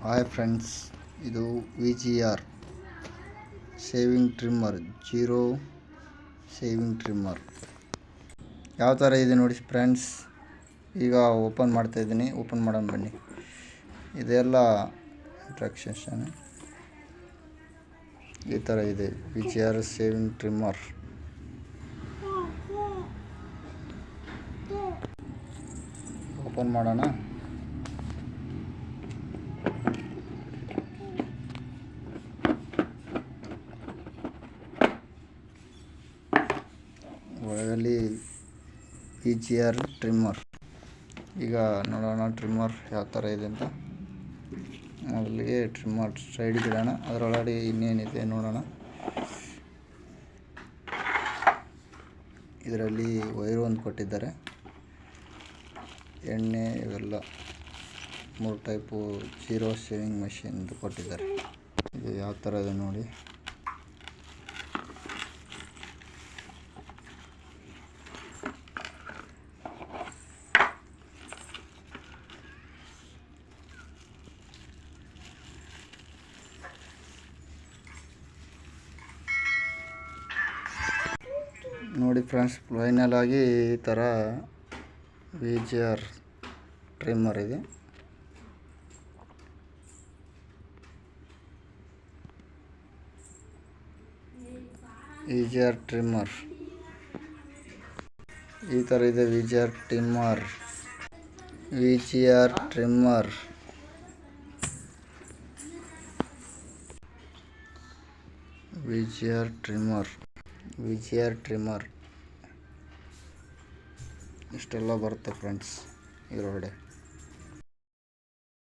Hi friends, ಇದು VGR shaving trimmer, zero shaving trimmer ಯಾವ ಥರ ಇದೆ ನೋಡಿ ಫ್ರೆಂಡ್ಸ್. ಈಗ ಓಪನ್ ಮಾಡ್ತಾಯಿದ್ದೀನಿ, ಓಪನ್ ಮಾಡೋಣ ಬನ್ನಿ. ಇದೆಲ್ಲ ಇಂಟ್ರಾಕ್ಷನ್ ಈ ಥರ ಇದೆ. VGR ಶೇವಿಂಗ್ ಟ್ರಿಮ್ಮರ್ ಓಪನ್ ಮಾಡೋಣ. ಒಳಗಲ್ಲಿ VGR ಟ್ರಿಮ್ಮರ್. ಈಗ ನೋಡೋಣ ಟ್ರಿಮ್ಮರ್ ಯಾವ ಥರ ಇದೆ ಅಂತ. ಮೊದಲಿಗೆ ಟ್ರಿಮ್ಮರ್ ಸೈಡ್ಗೆ ಇಡೋಣ, ಅದರೊಳಗಡೆ ಇನ್ನೇನಿದೆ ನೋಡೋಣ. ಇದರಲ್ಲಿ ವೈರು ಒಂದು ಕೊಟ್ಟಿದ್ದಾರೆ, ಎಣ್ಣೆ ಇವೆಲ್ಲ 3 ಟೈಪು ಜೀರೋ ಶೇವಿಂಗ್ ಮೆಷಿನ್ ಕೊಟ್ಟಿದ್ದಾರೆ. ಇದು ಯಾವ ಥರ ಇದೆ ನೋಡಿ. ನೋಡಿ ಫ್ರೆಂಡ್ಸ್, ಫೈನಲ್ ಆಗಿ ಈ ಥರ VGR ಟ್ರಿಮ್ಮರ್ ಇದೆ. VGR ಟ್ರಿಮ್ಮರ್ ಈ ಥರ ಇದೆ. VGR trimmer, VGR trimmer. VGR trimmer, VGR trimmer ಇಷ್ಟೆಲ್ಲ ಬರುತ್ತೆ ಫ್ರೆಂಡ್ಸ್ ಇದರೊಳಗಡೆ.